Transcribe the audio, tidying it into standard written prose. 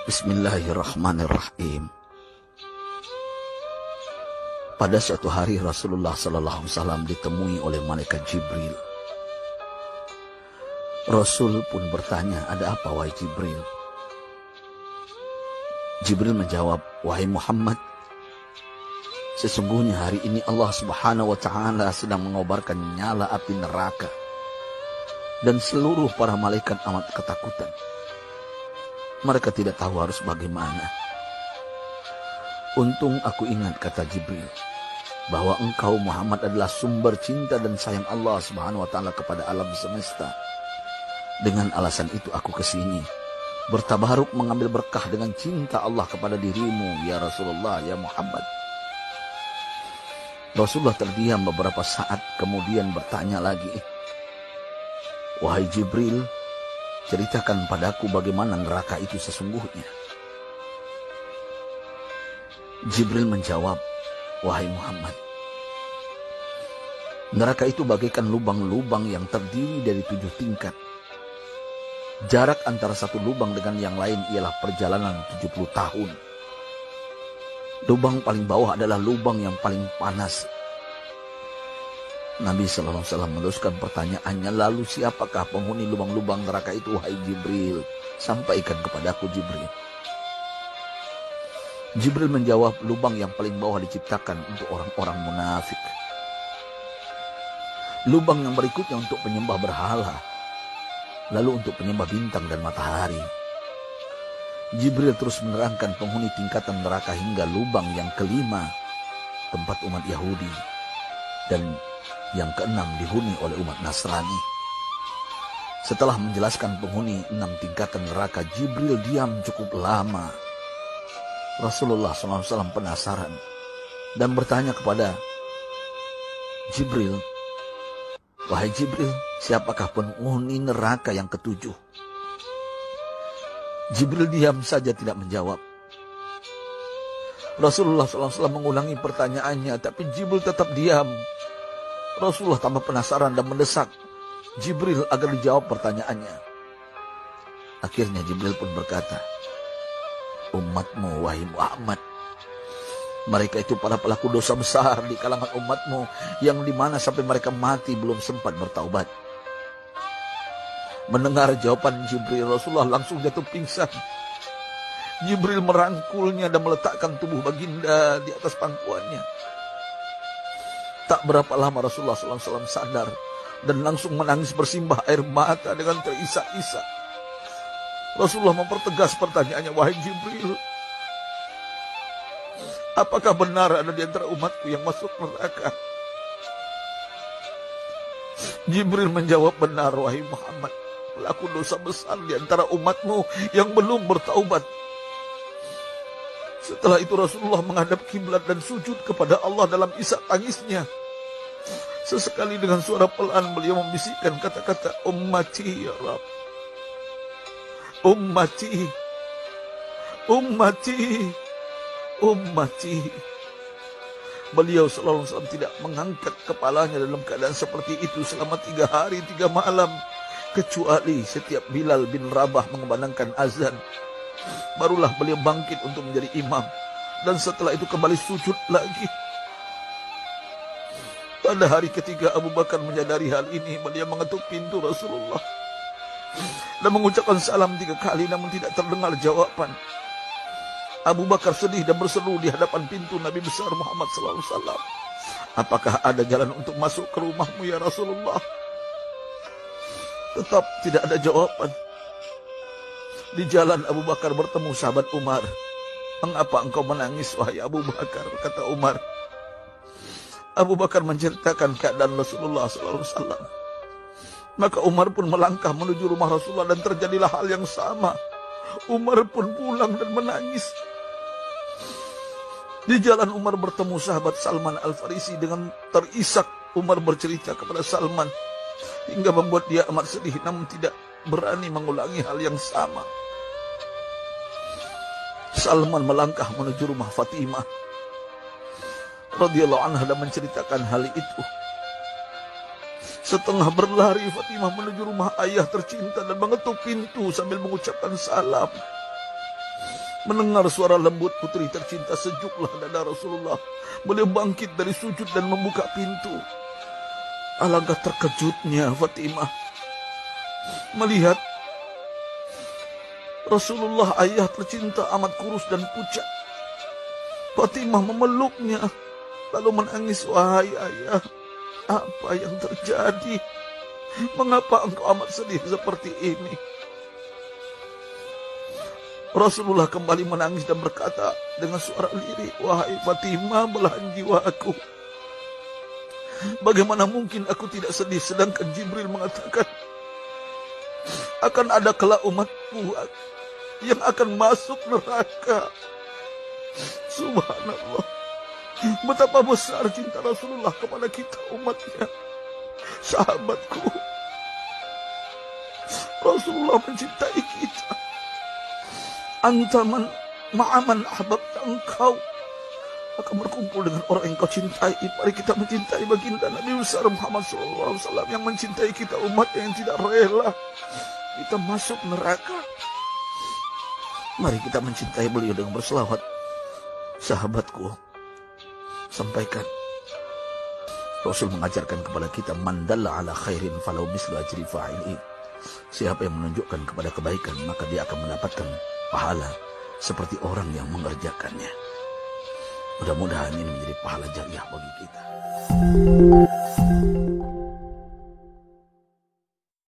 Bismillahirrahmanirrahim. Pada suatu hari Rasulullah SAW ditemui oleh malaikat Jibril. Rasul pun bertanya, "Ada apa wahai Jibril?" Jibril menjawab, "Wahai Muhammad, sesungguhnya hari ini Allah Subhanahu wa Ta'ala sedang mengobarkan nyala api neraka, dan seluruh para malaikat amat ketakutan. Mereka tidak tahu harus bagaimana. Untung aku ingat," kata Jibril, "bahwa engkau Muhammad adalah sumber cinta dan sayang Allah Subhanahu wa Ta'ala kepada alam semesta. Dengan alasan itu aku kesini, bertabaruk mengambil berkah dengan cinta Allah kepada dirimu, ya Rasulullah, ya Muhammad." Rasulullah terdiam beberapa saat, kemudian bertanya lagi, "Wahai Jibril, ceritakan padaku bagaimana neraka itu sesungguhnya." Jibril menjawab, "Wahai Muhammad, neraka itu bagaikan lubang-lubang yang terdiri dari 7 tingkat. Jarak antara satu lubang dengan yang lain ialah perjalanan 70 tahun. Lubang paling bawah adalah lubang yang paling panas." Nabi SAW meneruskan pertanyaannya, "Lalu siapakah penghuni lubang-lubang neraka itu, wahai Jibril? Sampaikan kepadaku, Jibril." Jibril menjawab, "Lubang yang paling bawah diciptakan untuk orang-orang munafik. Lubang yang berikutnya untuk penyembah berhala. Lalu untuk penyembah bintang dan matahari." Jibril terus menerangkan penghuni tingkatan neraka hingga lubang yang kelima, tempat umat Yahudi, dan yang keenam dihuni oleh umat Nasrani. Setelah menjelaskan penghuni 6 tingkatan neraka, Jibril diam cukup lama. Rasulullah SAW penasaran dan bertanya kepada Jibril, "Wahai Jibril, siapakah penghuni neraka yang ke-7?" Jibril diam saja tidak menjawab. Rasulullah SAW mengulangi pertanyaannya, tapi Jibril tetap diam. Rasulullah tambah penasaran dan mendesak Jibril agar dijawab pertanyaannya. Akhirnya Jibril pun berkata, "Umatmu, wahai Muhammad, mereka itu para pelaku dosa besar di kalangan umatmu, yang dimana sampai mereka mati belum sempat bertaubat." Mendengar jawaban Jibril, Rasulullah langsung jatuh pingsan. Jibril merangkulnya dan meletakkan tubuh baginda di atas pangkuannya. Tak berapa lama Rasulullah SAW sadar dan langsung menangis bersimbah air mata dengan terisak-isak. Rasulullah mempertegas pertanyaannya, "Wahai Jibril, apakah benar ada di antara umatku yang masuk neraka?" Jibril menjawab, "Benar, wahai Muhammad, pelaku dosa besar di antara umatmu yang belum bertaubat." Setelah itu Rasulullah menghadap kiblat dan sujud kepada Allah dalam isak tangisnya. Sesekali dengan suara pelan beliau membisikkan kata-kata, "Ummati ya Rabb, ummati, ummati, ummati." Beliau SAW tidak mengangkat kepalanya dalam keadaan seperti itu selama 3 hari 3 malam. Kecuali setiap Bilal bin Rabah mengumandangkan azan, barulah beliau bangkit untuk menjadi imam. Dan setelah itu kembali sujud lagi. Pada hari ketiga Abu Bakar menyadari hal ini, beliau mengetuk pintu Rasulullah dan mengucapkan salam 3 kali, namun tidak terdengar jawaban. Abu Bakar sedih dan berseru di hadapan pintu Nabi besar Muhammad SAW, "Apakah ada jalan untuk masuk ke rumahmu ya Rasulullah?" Tetap tidak ada jawaban. Di jalan Abu Bakar bertemu sahabat Umar. "Mengapa engkau menangis, wahai Abu Bakar?" kata Umar. Abu Bakar menceritakan keadaan Rasulullah SAW. Maka Umar pun melangkah menuju rumah Rasulullah dan terjadilah hal yang sama. Umar pun pulang dan menangis. Di jalan Umar bertemu sahabat Salman Al-Farisi. Dengan terisak Umar bercerita kepada Salman hingga membuat dia amat sedih, namun tidak berani mengulangi hal yang sama. Salman melangkah menuju rumah Fatimah radhiyallahu anha dan menceritakan hal itu. Setengah berlari Fatimah menuju rumah ayah tercinta dan mengetuk pintu sambil mengucapkan salam. Mendengar suara lembut putri tercinta, sejuklah dada Rasulullah. Beliau bangkit dari sujud dan membuka pintu. Alangkah terkejutnya Fatimah melihat Rasulullah ayah tercinta amat kurus dan pucat. Fatimah memeluknya lalu menangis, "Wahai ayah, apa yang terjadi? Mengapa engkau amat sedih seperti ini?" Rasulullah kembali menangis dan berkata dengan suara lirih, "Wahai Fatimah, belahan jiwaku, bagaimana mungkin aku tidak sedih sedangkan Jibril mengatakan akan ada kelak umatku yang akan masuk neraka." Subhanallah, betapa besar cinta Rasulullah kepada kita umatnya. Sahabatku, Rasulullah mencintai kita. Antaman ma'aman ahbabta, engkau akan berkumpul dengan orang yang kau cintai. Mari kita mencintai baginda Nabi besar Muhammad SAW yang mencintai kita umat yang tidak rela kita masuk neraka. Mari kita mencintai beliau dengan berselawat. Sahabatku, sampaikan, Rasul mengajarkan kepada kita, "Man dalla ala khairin falau mislu ajri fa'ili." Siapa yang menunjukkan kepada kebaikan, maka dia akan mendapatkan pahala seperti orang yang mengerjakannya. Mudah-mudahan ini menjadi pahala jariah bagi kita.